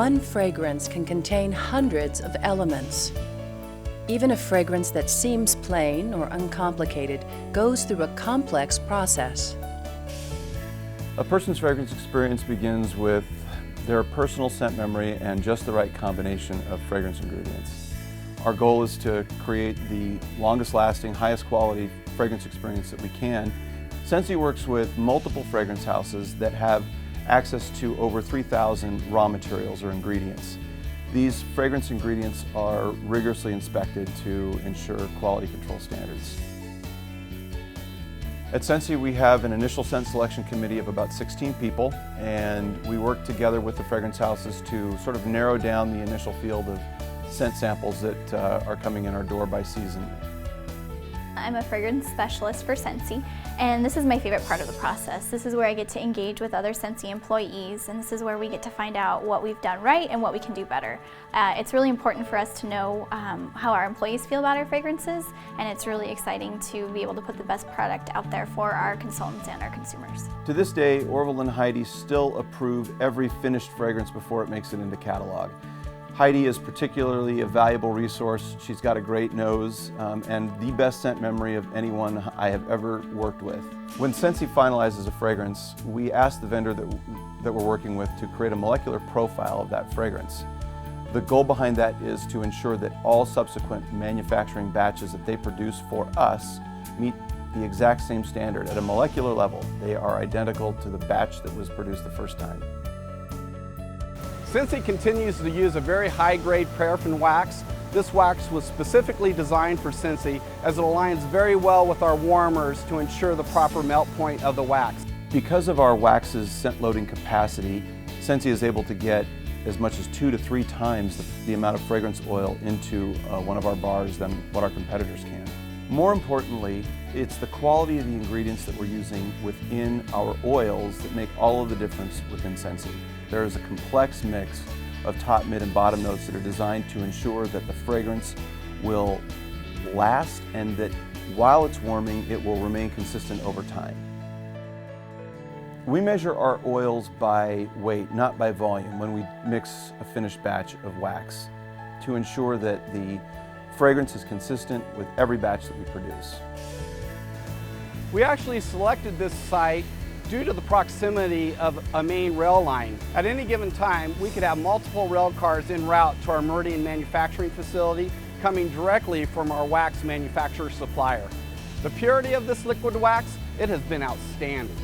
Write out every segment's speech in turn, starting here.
one fragrance can contain hundreds of elements. Even a fragrance that seems plain or uncomplicated goes through a complex process. A person's fragrance experience begins with their personal scent memory and just the right combination of fragrance ingredients. Our goal is to create the longest lasting, highest quality fragrance experience that we can. Scentsy works with multiple fragrance houses that have access to over 3,000 raw materials or ingredients. These fragrance ingredients are rigorously inspected to ensure quality control standards. At Scentsy, we have an initial scent selection committee of about 16 people, and we work together with the fragrance houses to sort of narrow down the initial field of scent samples that are coming in our door by season. I'm a fragrance specialist for Scentsy, and this is my favorite part of the process. This is where I get to engage with other Scentsy employees, and this is where we get to find out what we've done right and what we can do better. It's really important for us to know how our employees feel about our fragrances, and it's really exciting to be able to put the best product out there for our consultants and our consumers. To this day, Orville and Heidi still approve every finished fragrance before it makes it into catalog. Heidi is particularly a valuable resource. She's got a great nose and the best scent memory of anyone I have ever worked with. When Scentsy finalizes a fragrance, we ask the vendor that we're working with to create a molecular profile of that fragrance. The goal behind that is to ensure that all subsequent manufacturing batches that they produce for us meet the exact same standard. At a molecular level, they are identical to the batch that was produced the first time. Scentsy continues to use a very high-grade paraffin wax. This wax was specifically designed for Scentsy as it aligns very well with our warmers to ensure the proper melt point of the wax. Because of our wax's scent loading capacity, Scentsy is able to get as much as 2 to 3 times the amount of fragrance oil into one of our bars than what our competitors can. More importantly, it's the quality of the ingredients that we're using within our oils that make all of the difference within Scentsy. There is a complex mix of top, mid, and bottom notes that are designed to ensure that the fragrance will last and that while it's warming, it will remain consistent over time. We measure our oils by weight, not by volume, when we mix a finished batch of wax to ensure that the fragrance is consistent with every batch that we produce. We actually selected this site due to the proximity of a main rail line. At any given time, we could have multiple rail cars en route to our Meridian manufacturing facility coming directly from our wax manufacturer supplier. The purity of this liquid wax, it has been outstanding.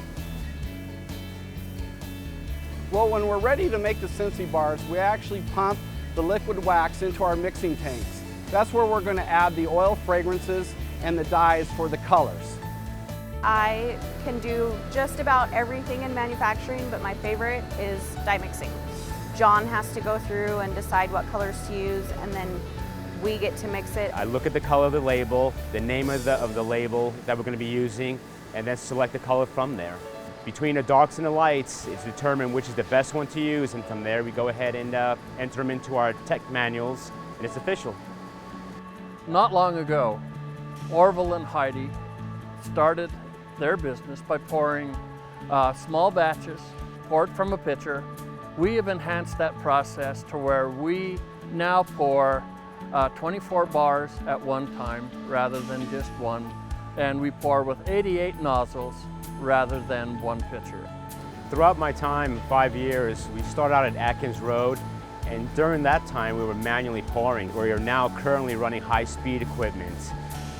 Well, when we're ready to make the Scentsy bars, we actually pump the liquid wax into our mixing tanks. That's where we're going to add the oil fragrances and the dyes for the colors. I can do just about everything in manufacturing, but my favorite is dye mixing. John has to go through and decide what colors to use, and then we get to mix it. I look at the color of the label, the name of the label that we're going to be using, and then select the color from there. Between the darks and the lights, it's determined which is the best one to use, and from there we go ahead and enter them into our tech manuals, and it's official. Not long ago, Orville and Heidi started their business by pouring small batches, poured from a pitcher. We have enhanced that process to where we now pour 24 bars at one time rather than just one, and we pour with 88 nozzles rather than one pitcher. Throughout my time, 5 years, we started out at Atkins Road, and during that time we were manually pouring. We are now currently running high-speed equipment.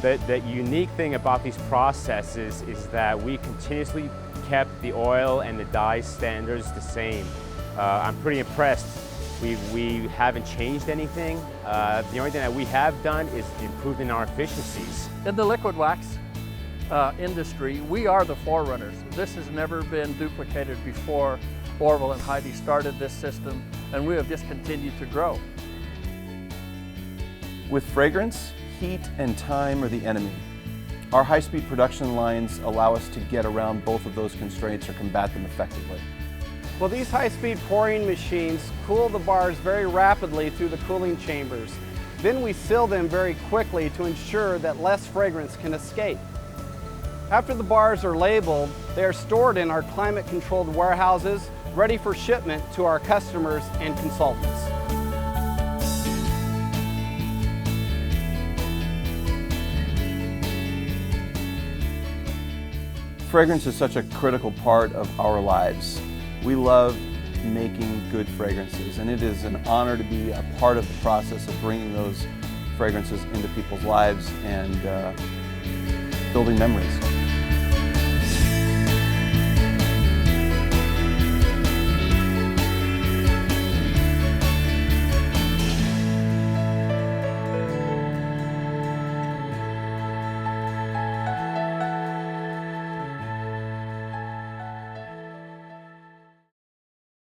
The unique thing about these processes is that we continuously kept the oil and the dye standards the same. I'm pretty impressed. We haven't changed anything. The only thing that we have done is improved in our efficiencies. In the liquid wax industry, we are the forerunners. This has never been duplicated before Orville and Heidi started this system, and we have just continued to grow. With fragrance, heat and time are the enemy. Our high-speed production lines allow us to get around both of those constraints or combat them effectively. Well, these high-speed pouring machines cool the bars very rapidly through the cooling chambers. Then we seal them very quickly to ensure that less fragrance can escape. After the bars are labeled, they are stored in our climate-controlled warehouses, ready for shipment to our customers and consultants. Fragrance is such a critical part of our lives. We love making good fragrances, and it is an honor to be a part of the process of bringing those fragrances into people's lives and building memories.